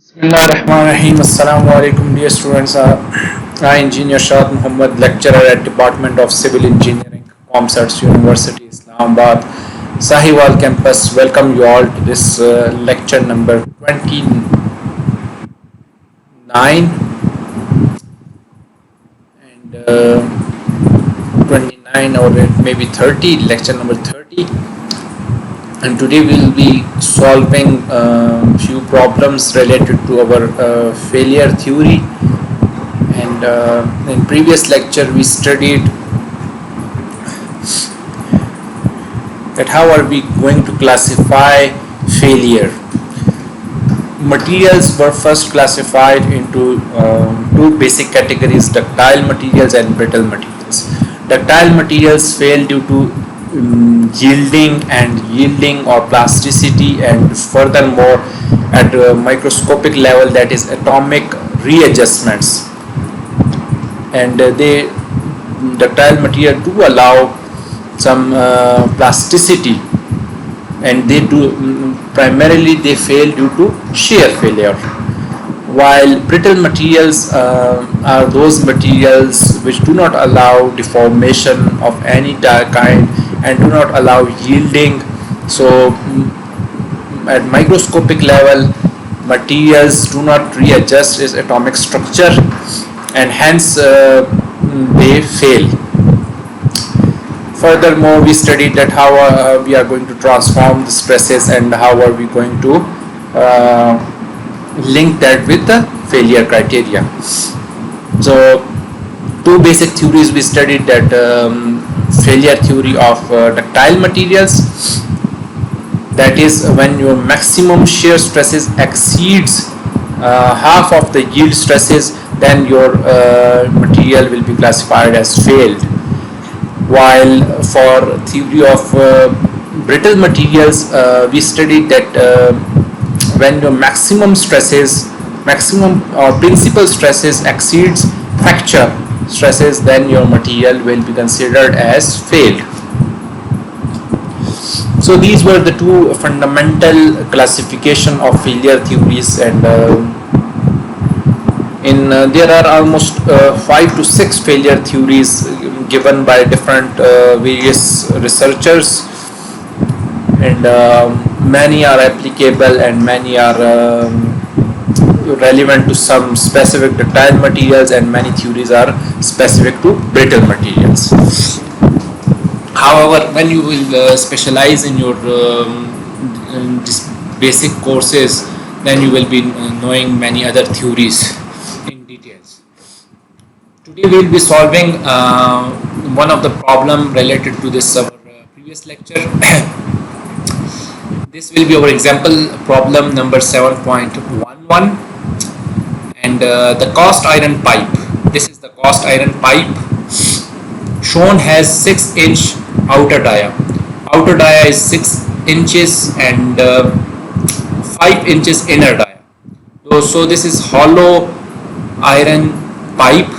Bismillahirrahmanirrahim. Assalamu alaikum, dear students. I, Engineer Shad Muhammad, lecturer at Department of Civil Engineering, ComSarts University, Islamabad, Sahiwal campus. Welcome you all to this lecture number 29 and 29 or maybe 30, lecture number 30. And today we will be solving few problems related to our failure theory. And in previous lecture we studied that how are we going to classify failure. Materials were first classified into two basic categories: ductile materials and brittle materials. Ductile materials fail due to yielding or plasticity, and furthermore at a microscopic level, that is atomic readjustments. And ductile material do allow some plasticity, and they do primarily they fail due to shear failure, while brittle materials are those materials which do not allow deformation of any kind and do not allow yielding. So at microscopic level, materials do not readjust its atomic structure, and hence they fail. Furthermore, we studied that how we are going to transform the stresses and how are we going to link that with the failure criteria. So two basic theories we studied, that failure theory of ductile materials, that is when your maximum shear stresses exceeds half of the yield stresses, then your material will be classified as failed. While for theory of brittle materials, we studied that when your maximum or principal stresses exceeds fracture stresses, then your material will be considered as failed. So these were the two fundamental classification of failure theories, and there are almost 5 to 6 failure theories given by different various researchers, and many are applicable and many are relevant to some specific ductile materials, and many theories are specific to brittle materials. However, when you will specialize in your basic courses, then you will be knowing many other theories in details. Today we will be solving one of the problem related to this our previous lecture. This will be our example problem number 7.11, and the cast iron pipe. This is the cast iron pipe. Shown has 6-inch outer dia. Outer dia is 6 inches and 5 inches inner dia. So this is hollow iron pipe.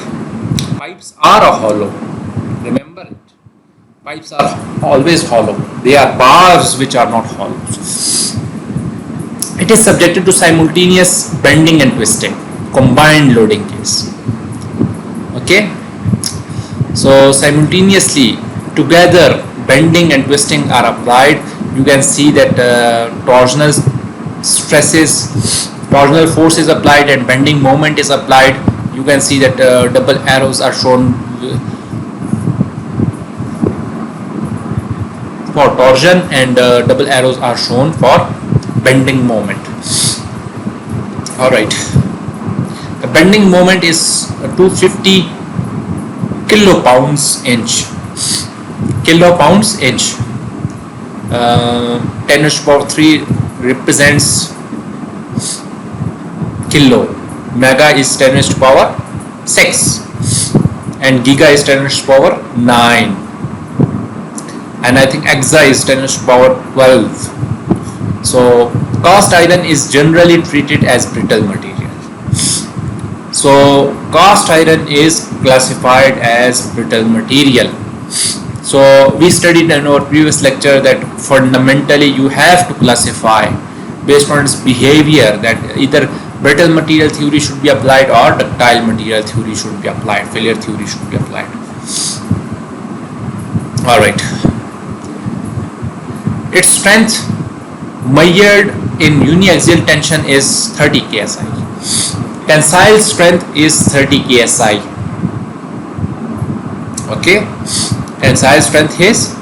Pipes are hollow. Remember it. Pipes are always hollow. They are bars which are not hollow. It is subjected to simultaneous bending and twisting, combined loading case. Okay. So simultaneously together bending and twisting are applied. You can see that torsional force is applied and bending moment is applied. You can see that double arrows are shown for torsion, and double arrows are shown for bending moment. Alright, the bending moment is 250 kilopounds inch. 10 raised to power 3 represents kilo. Mega is 10 raised to power 6, and giga is 10 raised to power 9, and I think exa is 10 raised to power 12. So cast iron is generally treated as brittle material. So cast iron is classified as brittle material. So we studied in our previous lecture that fundamentally you have to classify based on its behavior, that either brittle material theory should be applied or ductile material theory should be applied, failure theory should be applied. All right. Its strength measured in uniaxial tension is 30 ksi. Tensile strength is 30 ksi. Okay, tensile strength is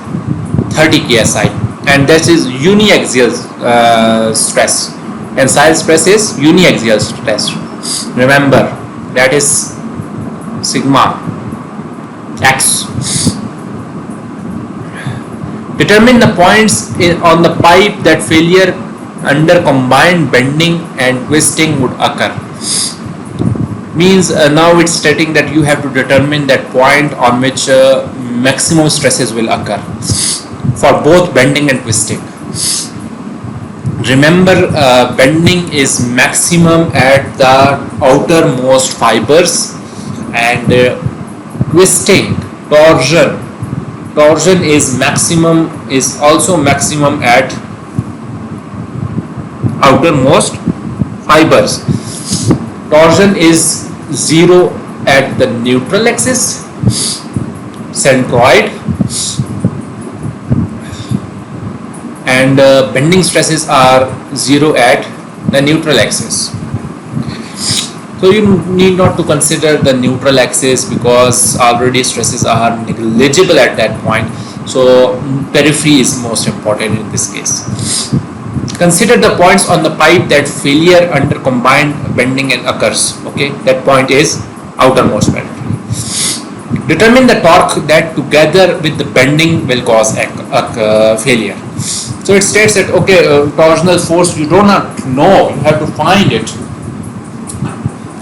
30 ksi, and this is uniaxial stress. Tensile stress is uniaxial stress. Remember, that is sigma x. Determine the points on the pipe that failure under combined bending and twisting would occur. Means now it's stating that you have to determine that point on which maximum stresses will occur for both bending and twisting. Remember, bending is maximum at the outermost fibers, and twisting, torsion is also maximum at outermost fibers. Torsion is 0 at the neutral axis, centroid, and bending stresses are 0 at the neutral axis. So you need not to consider the neutral axis because already stresses are negligible at that point. So periphery is most important in this case. Consider the points on the pipe that failure under combined bending and occurs. Okay, that point is outermost periphery. Determine the torque that together with the bending will cause failure. So it states that okay, torsional force you do not know, you have to find it.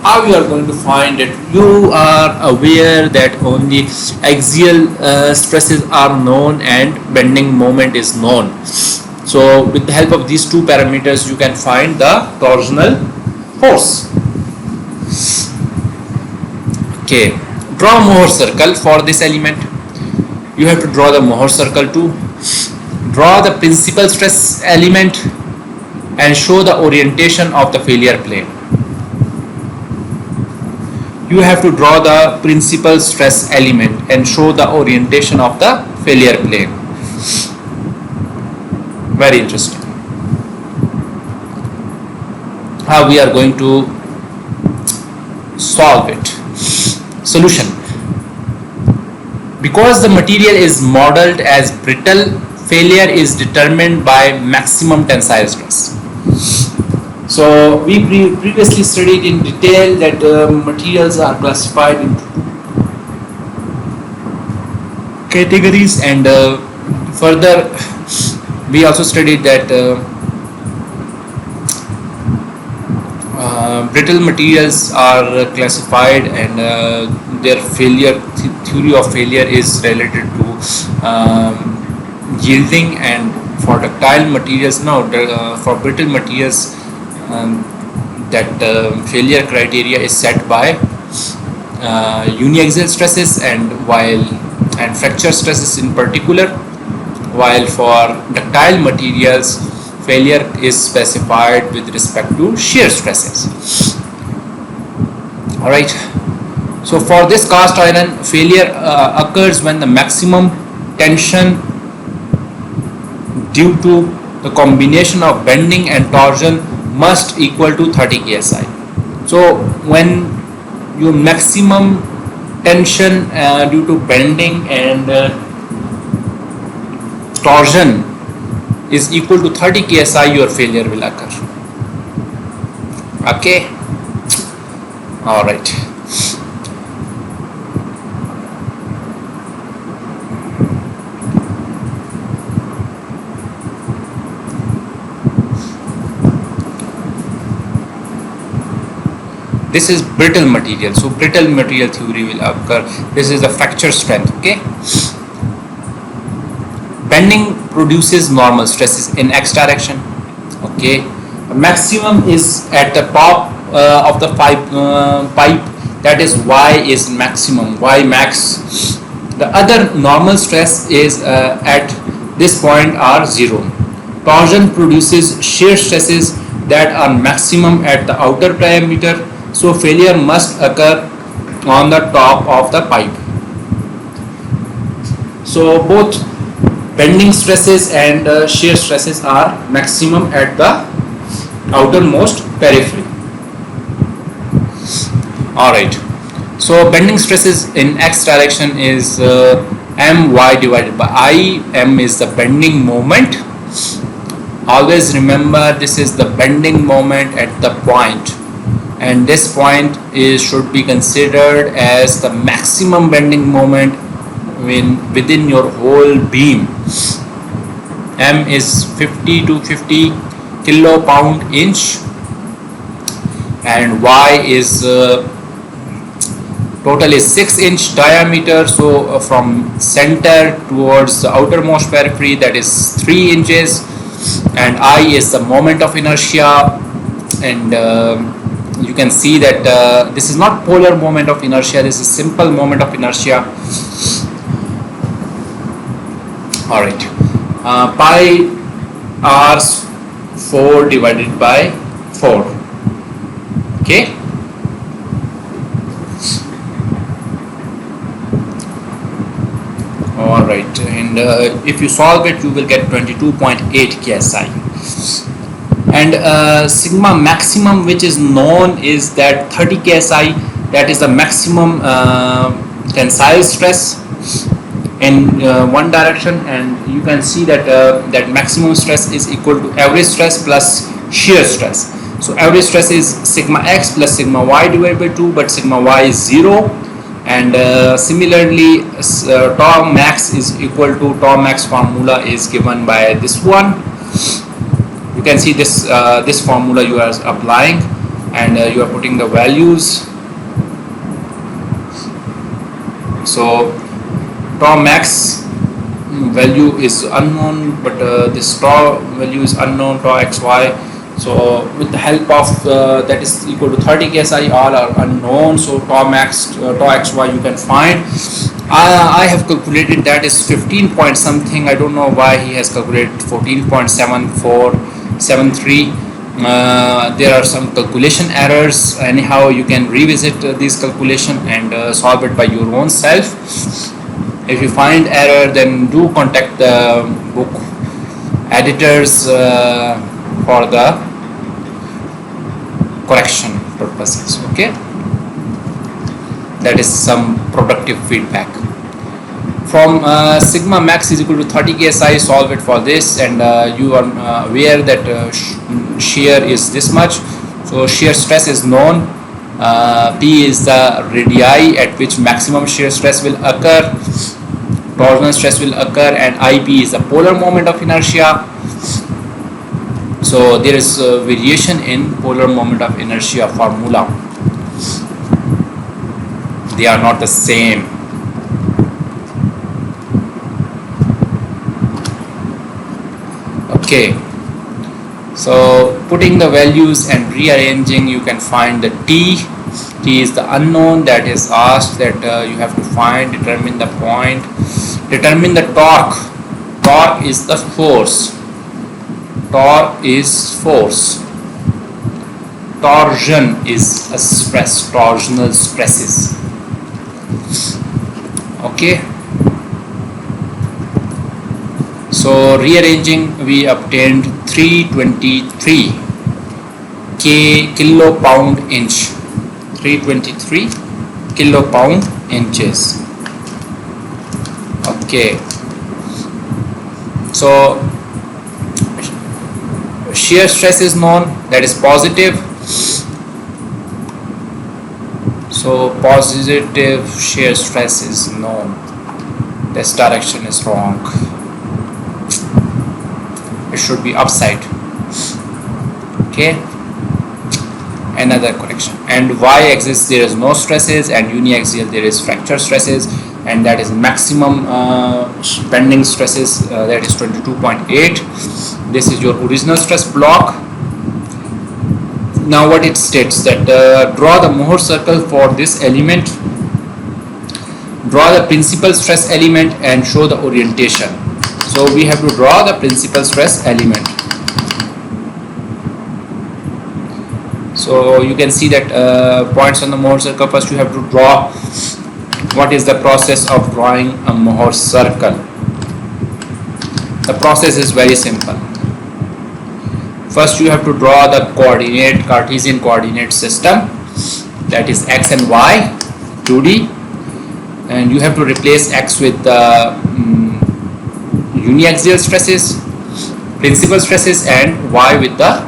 How you are going to find it? You are aware that only axial stresses are known and bending moment is known. So with the help of these two parameters you can find the torsional force. Okay, draw Mohr circle for this element. You have to draw the Mohr circle too. Draw the principal stress element and show the orientation of the failure plane. You have to draw the principal stress element and show the orientation of the failure plane. Very interesting. How we are going to solve it? Solution. Because the material is modeled as brittle, failure is determined by maximum tensile stress. So we previously studied in detail that materials are classified into categories, and further we also studied that brittle materials are classified, and their theory of failure is related to yielding, and for ductile materials for brittle materials that failure criteria is set by uniaxial stresses and fracture stresses in particular, while for ductile materials failure is specified with respect to shear stresses. Alright, so for this cast iron, failure occurs when the maximum tension due to the combination of bending and torsion must equal to 30 ksi. So when your maximum tension due to bending and torsion is equal to 30 ksi, your failure will occur. Okay, all right. This is brittle material, so brittle material theory will occur. This is the fracture strength. Okay, bending produces normal stresses in x direction. Okay, maximum is at the top of the pipe, that is y is maximum, y max. The other normal stress is at this point are 0. Torsion produces shear stresses that are maximum at the outer diameter, so failure must occur on the top of the pipe. So both bending stresses and shear stresses are maximum at the outermost periphery. Alright, so bending stresses in x direction is my divided by I. M is the bending moment. Always remember, this is the bending moment at the point, and this point should be considered as the maximum bending moment within your whole beam. M is 50 to 50 kilo-pound inch, and Y is total is 6-inch diameter. So from center towards the outermost periphery, that is 3 inches, and I is the moment of inertia. And you can see that this is not polar moment of inertia, this is simple moment of inertia. Alright, pi r 4 divided by 4. Okay. Alright, and if you solve it, you will get 22.8 ksi. And sigma maximum, which is known, is that 30 ksi. That is the maximum tensile stress in one direction, and you can see that that maximum stress is equal to average stress plus shear stress. So average stress is sigma x plus sigma y divided by 2, but sigma y is 0. And similarly, tau max is equal to, tau max formula is given by this one. You can see this this formula you are applying, and you are putting the values. So tau max value is unknown, but this tau value is unknown, tau xy. So with the help of that is equal to 30 ksi, all are unknown. So tau max, tau xy you can find. I have calculated that is 15 point something. I don't know why he has calculated 14.7473. There are some calculation errors. Anyhow, you can revisit this calculation and solve it by your own self. If you find error, then do contact the book editors for the correction purposes. Okay, that is some productive feedback. From sigma max is equal to 30 ksi, solve it for this, and you are aware that shear is this much. So shear stress is known. P is the radii at which maximum shear stress will occur, torsional stress will occur, and IP is the polar moment of inertia. So there is a variation in polar moment of inertia formula. They are not the same. Okay, so putting the values and rearranging, you can find the T is the unknown that is asked, that you have to find, determine the point, determine the torque. Torque is the force. Torque is force. Torsion is a stress, torsional stresses. Okay. So rearranging, we obtained 323 kilo-pound inch. 323 kilo-pound inches. Okay. So shear stress is known, that is positive. So positive shear stress is known. This direction is wrong. It should be upside. Okay. Another correction. And y-axis there is no stresses, and uniaxial there is fracture stresses, and that is maximum bending stresses, that is 22.8. This is your original stress block. Now what it states, that draw the Mohr circle for this element, draw the principal stress element and show the orientation. So we have to draw the principal stress element. So you can see that points on the Mohr circle. First you have to draw. What is the process of drawing a Mohr circle? The process is very simple. First you have to draw the Cartesian coordinate system, that is x and y, 2D, and you have to replace x with the uniaxial stresses, principal stresses, and y with the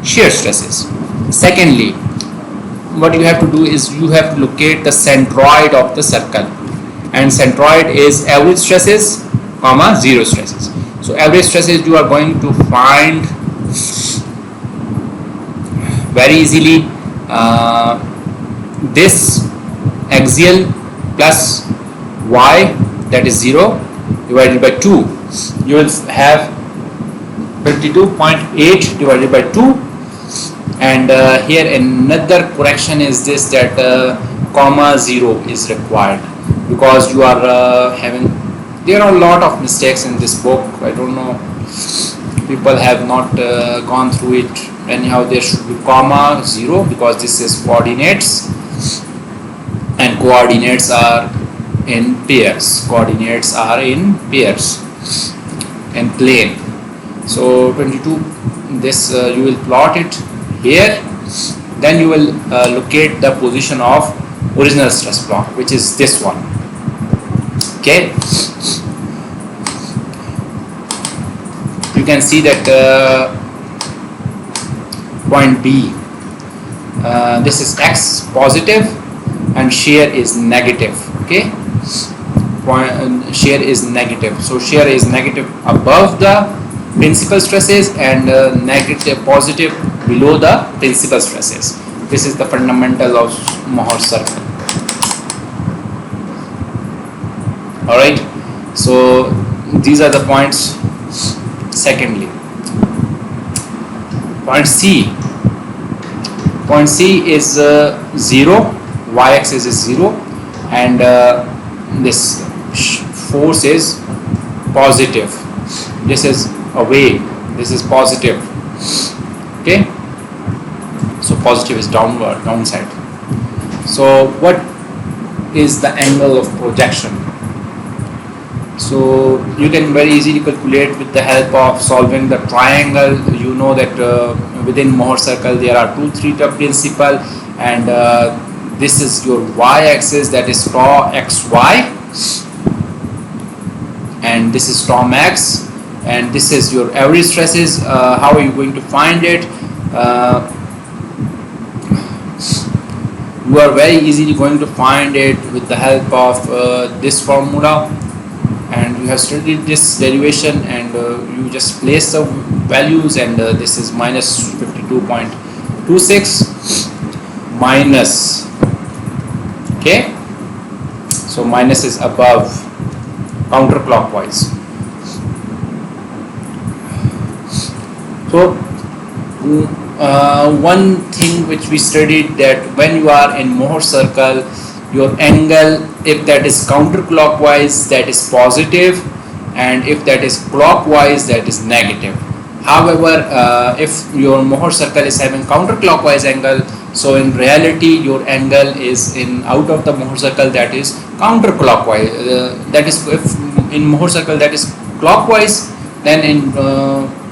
shear stresses. Secondly, what you have to do is you have to locate the centroid of the circle, and centroid is average stresses comma zero stresses. So average stresses you are going to find very easily. This axial plus y, that is 0, divided by 2, you will have 22.8 divided by 2. And here another correction is this, that comma 0 is required, because you are there are a lot of mistakes in this book. I don't know, people have not gone through it. Anyhow, there should be comma 0, because this is coordinates, and coordinates are in pairs. Coordinates are in pairs and plane. So 22, this you will plot it here. Then you will locate the position of original stress block, which is this one. Okay, you can see that point B, this is x positive and shear is negative. Okay, shear is negative, so shear is negative above the principal stresses and negative positive below the principal stresses. This is the fundamental of Mohr circle. Alright, so these are the points. Secondly, point C. Point C is 0, y-axis is 0, and this force is positive. This is away, this is positive. Okay, so positive is downward, downside. So what is the angle of projection? So you can very easily calculate with the help of solving the triangle. You know that within Mohr circle there are two theta principal, and this is your y-axis, that is tau xy, and this is tau max, and this is your average stresses. How are you going to find it? You are very easily going to find it with the help of this formula, and you have studied this derivation, and you just place the values, and this is minus 52.26 minus, okay, so minus is above, counterclockwise. So one thing which we studied, that when you are in Mohr circle, your angle, if that is counterclockwise, that is positive, and if that is clockwise, that is negative. However, if your Mohr circle is having counterclockwise angle, so in reality your angle is in out of the Mohr circle, that is counterclockwise. That is, if in Mohr circle that is clockwise, then in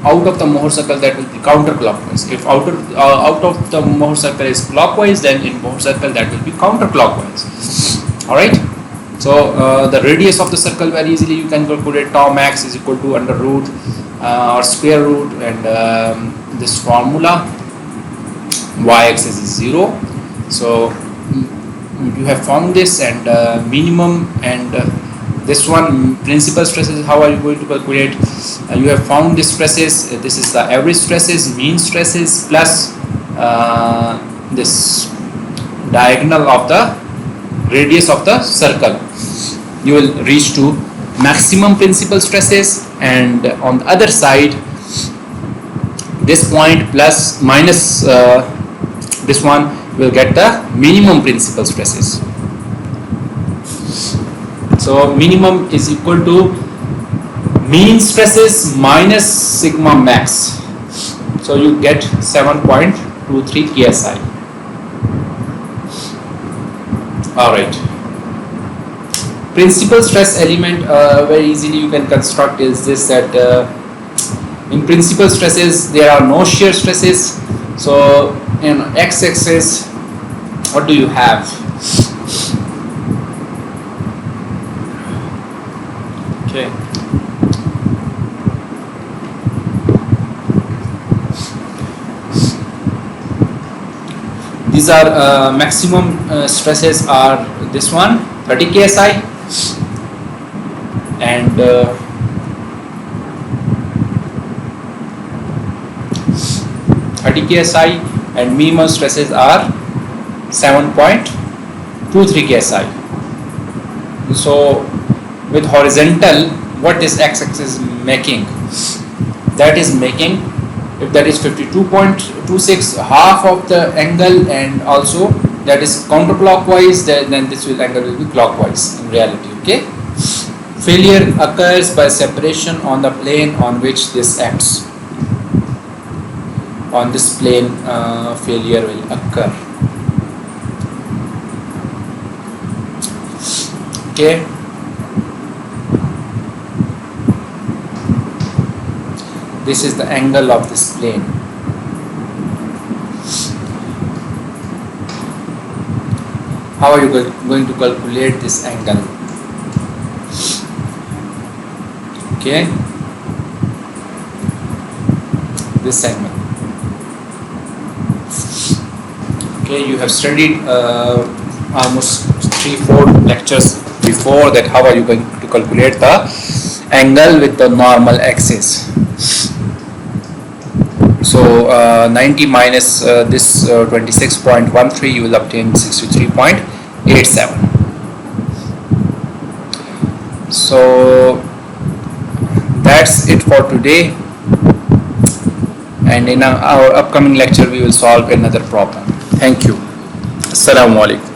out of the Mohr circle that will be counterclockwise. If out of the Mohr circle is clockwise, then in Mohr circle that will be counterclockwise. Alright, so the radius of the circle, very easily you can calculate. Tau max is equal to under root or square root, and this formula, y-axis is 0. So you have found this, and minimum, and this one principal stresses. How are you going to calculate? You have found the stresses. This is the average stresses, mean stresses, plus this diagonal of the radius of the circle. You will reach to maximum principal stresses, and on the other side, this point plus minus this one will get the minimum principal stresses. So minimum is equal to mean stresses minus sigma max. So you get 7.2. 23 psi. Alright. Principal stress element, very easily you can construct is this, that in principal stresses there are no shear stresses. So in x-axis, what do you have? Okay. These are maximum stresses are this one 30 ksi and 30 ksi, and minimum stresses are 7.23 ksi. So with horizontal, what is x-axis making? That is making, if that is 52.26, half of the angle, and also that is counterclockwise, then this angle will be clockwise in reality. Okay. Failure occurs by separation on the plane on which this acts. On this plane, failure will occur. Okay. This is the angle of this plane. How are you going to calculate this angle? Okay, this angle. Okay, you have studied almost 3-4 lectures before that. How are you going to calculate the angle with the normal axis? So 90 minus this 26.13, you will obtain 63.87. So that's it for today, and in our upcoming lecture we will solve another problem. Thank you. Assalamu alaikum.